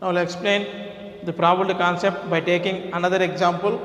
Now I will explain the probability concept by taking another example.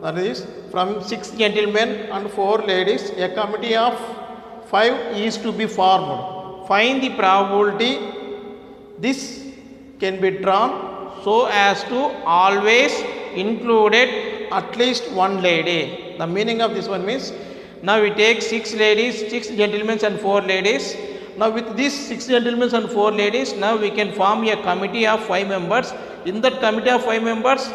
That is, from 6 gentlemen and 4 ladies, a committee of 5 is to be formed. Find the probability this can be drawn so as to always included at least one lady. The meaning of this one means, now we take 6 ladies, 6 gentlemen and 4 ladies. Now with these 6 gentlemen and 4 ladies, now we can form a committee of 5 members. In that committee of 5 members,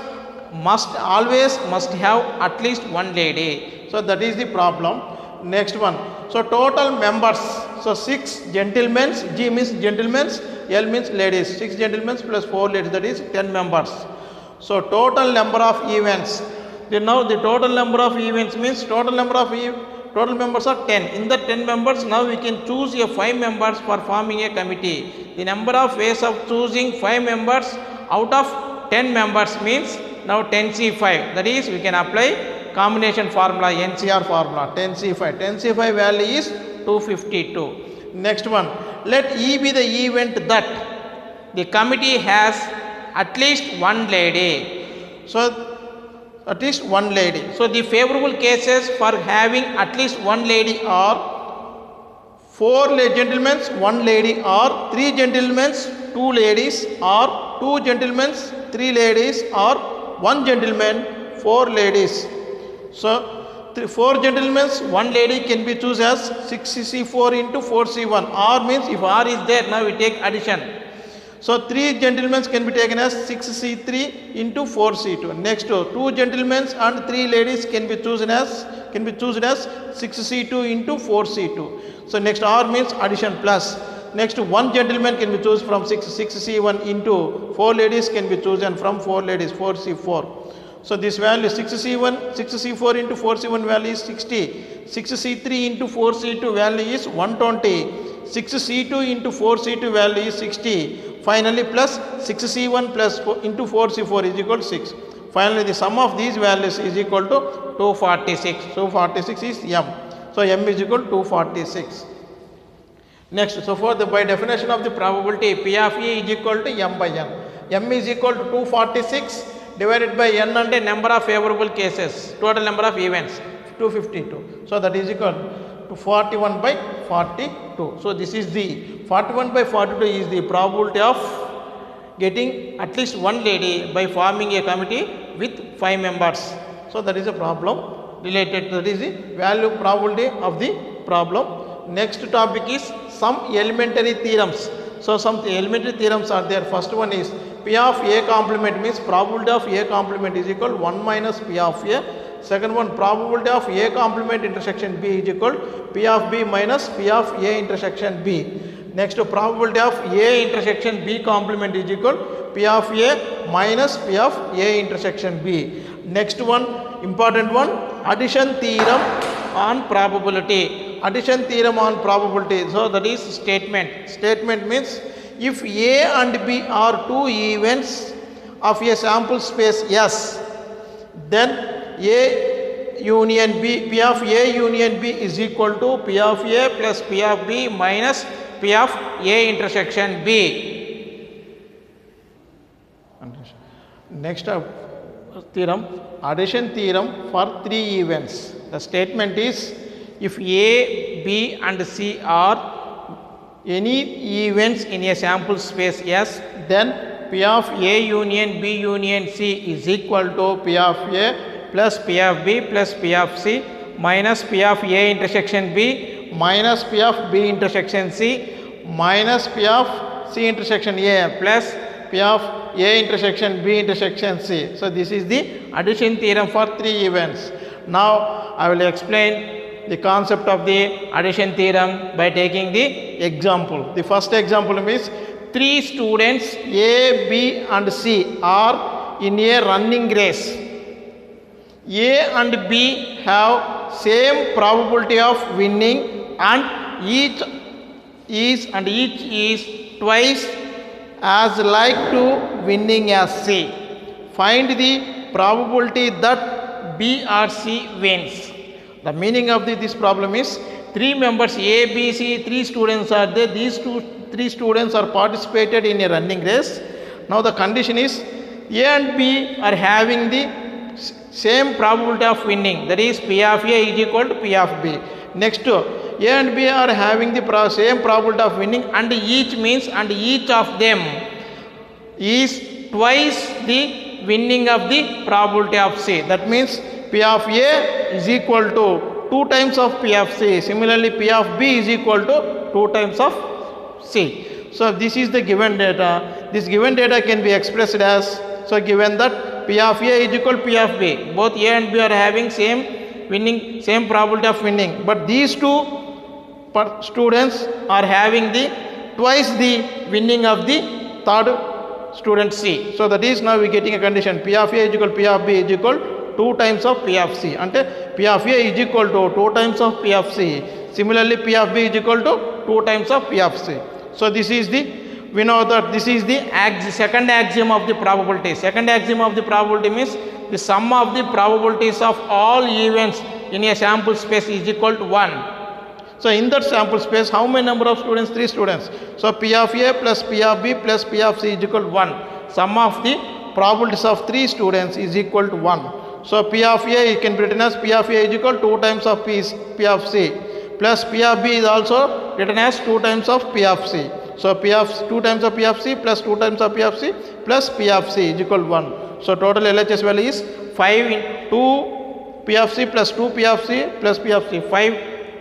must have at least one lady. So that is the problem. Next one. So total members. So 6 gentlemen, G means gentlemen, L means ladies. 6 gentlemen plus 4 ladies, that is 10 members. So total number of events. Now the total number of events means total members are 10. In the 10 members, now we can choose a 5 members for forming a committee. The number of ways of choosing 5 members out of 10 members means now 10C5. That is, we can apply combination formula, NCR formula, 10C5. 10C5 value is 252. Next one. Let E be the event that the committee has at least one lady. So at least one lady. So the favorable cases for having at least one lady are 4 gentlemen, 1 lady, or 3 gentlemen, 2 ladies, or 2 gentlemen, 3 ladies, or 1 gentleman, 4 ladies. So 4 gentlemen, 1 lady can be chosen as 6C4 into 4C1. R means if R is there, now we take addition. So 3 gentlemen can be taken as 6C3 into 4C2. Next, 2 gentlemen and 3 ladies can be chosen as 6C2 into 4C2. So next, R means addition plus. Next, 1 gentleman can be chosen from 6C1 into 4 ladies can be chosen from 4 ladies, 4C4. So this value 6C4 into 4C1 value is 60. 6C3 into 4C2 value is 120. 6C2 into 4C2 value is 60. Finally, plus 6C1 plus 4 into 4C4 is equal to 6. Finally, the sum of these values is equal to 246. So 246 is M. So M is equal to 246. Next, so for the by definition of the probability, P of E is equal to M by N. M is equal to 246 divided by N and a number of favorable cases, total number of events, 252. So that is equal to 41 by 42. So this is the 41 by 42 is the probability of getting at least one lady by forming a committee with 5 members. So that is a problem related to, that is the value probability of the problem. Next topic is some elementary theorems. So some elementary theorems are there. First one is P of A complement means probability of A complement is equal to 1 minus P of A. Second one, probability of A complement intersection B is equal to P of B minus P of A intersection B. Next, probability of A intersection B complement is equal to P of A minus P of A intersection B. Next one, important one, addition theorem on probability. Addition theorem on probability. So that is statement. Statement means if A and B are 2 events of a sample space S, then A union B, P of A union B is equal to P of A plus P of B minus P of A intersection B. Next theorem, addition theorem for 3 events. The statement is if A, B and C are any events in a sample space S, then P of A union B union C is equal to P of A plus P of B plus P of C minus P of A intersection B minus P of B intersection C minus P of C intersection A plus P of A intersection B intersection C. So this is the addition theorem for 3 events. Now I will explain the concept of the addition theorem by taking the example. The first example is 3 students A, B and C are in a running race. A and B have same probability of winning and each is twice as like to winning as C. Find the probability that B or C wins. The meaning of this problem is 3 members A, B, C, 3 students are there. These 3 students are participated in a running race. Now the condition is A and B are having the same probability of winning, that is P of A is equal to P of B. Next, A and B are having the same probability of winning, and each means and each of them is twice the winning of the probability of C. That means P of A is equal to 2 times of P of C. Similarly, P of B is equal to 2 times of C. So this is the given data. This given data can be expressed as, so given that P of A is equal to P of B, both A and B are having same winning, same probability of winning, but these two students are having the twice the winning of the third student C. So that is now we getting a condition P of A is equal to P of B is equal 2 times of P of C. And P of A is equal to 2 times of P of C. Similarly, P of B is equal to 2 times of P of C. So this is the, we know that this is the second axiom of the probability. Second axiom of the probability means the sum of the probabilities of all events in a sample space is equal to 1. So in that sample space, how many number of students? 3 students. So P of A plus P of B plus P of C is equal to 1. Sum of the probabilities of 3 students is equal to 1. So P of A can be written as P of A is equal to 2 times of P of C, plus P of B is also written as 2 times of P of C. So P of 2 times of P of C plus 2 times of P of C plus P of C is equal to 1. So total LHS value is 5 in 2 P of C plus 2 P of C plus P of C. 5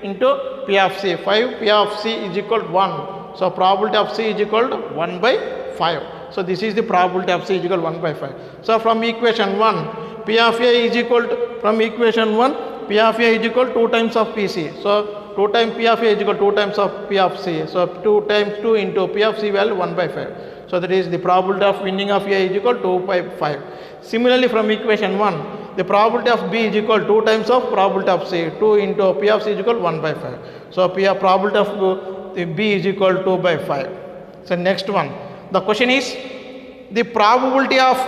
into P of C. 5 P of C is equal to 1. So probability of C is equal to 1 by 5. So this is the probability of C is equal to 1 by 5. So from equation 1, P of A is equal to, from equation 1, P of A is equal to 2 times of PC. So 2 times P of A is equal to 2 times of P of C. So 2 times 2 into P of C value 1 by 5. So that is the probability of winning of A is equal to 2 by 5. Similarly, from equation 1, the probability of B is equal to 2 times of probability of C. 2 into P of C is equal to 1 by 5. So probability of B is equal to 2 by 5. So next one. The question is the probability of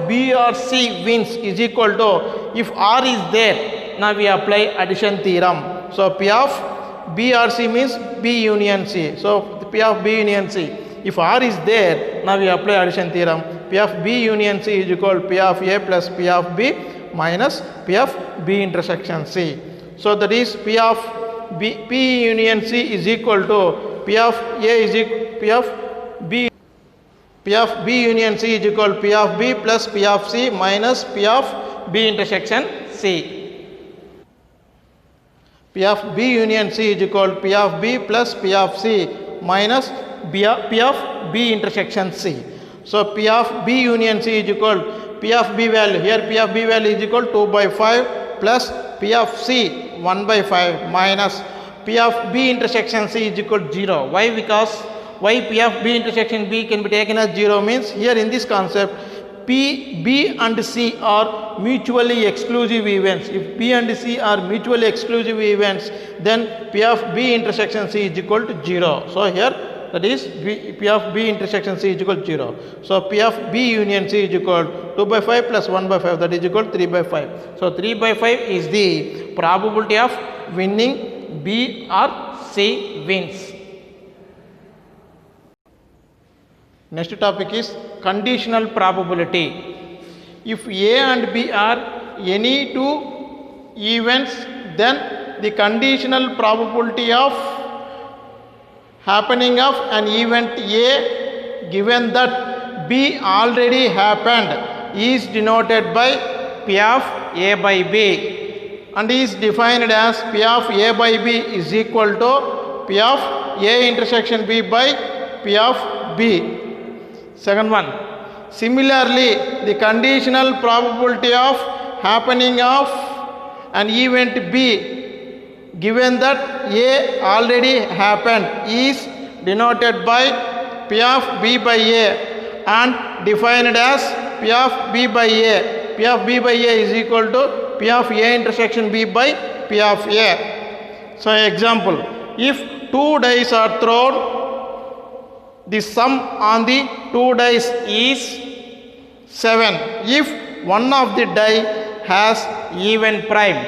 B or C wins is equal to, if R is there, now we apply addition theorem. So P of B or C means B union C. So P of B union C. If R is there, now we apply addition theorem. P of B union C is equal to P of A plus P of B minus P of B intersection C. So that is P of P union C is equal to P of A is equal P of B. P of B union C is equal to P of B plus P of C minus P of B intersection C. P of B union C is equal to P of B plus P of C minus P of B intersection C. So P of B union C is equal to P of B value. Here P of B value is equal to 2 by 5 plus P of C 1 by 5 minus P of B intersection C is equal to 0. Why? Because why P of B intersection B can be taken as 0 means here in this concept B and C are mutually exclusive events. If B and C are mutually exclusive events, then P of B intersection C is equal to 0. So here that is P of B intersection C is equal to 0. So P of B union C is equal to 2 by 5 plus 1 by 5, that is equal to 3 by 5. So 3 by 5 is the probability of winning B or C wins. Next topic is conditional probability. If A and B are any two events, then the conditional probability of happening of an event A given that B already happened is denoted by P of A by B and is defined as P of A by B is equal to P of A intersection B by P of B. Second one, similarly the conditional probability of happening of an event B given that A already happened is denoted by P of B by A and defined as P of B by A. P of B by A is equal to P of A intersection B by P of A. So example, if 2 dice are thrown, the sum on the 2 dice is 7 if one of the die has even prime.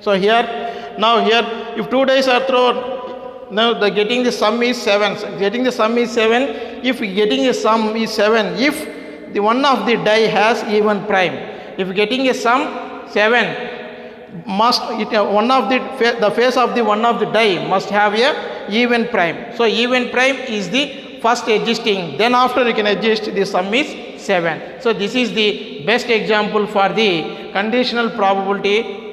So here, now here if 2 dice are thrown, now getting the sum is 7. Getting the sum is 7 if getting a sum is 7 if the one of the die has even prime. If getting a sum 7 must one of the face of the one of the die must have a even prime. So even prime is the first existing, then after you can adjust the sum is 7. So this is the best example for the conditional probability.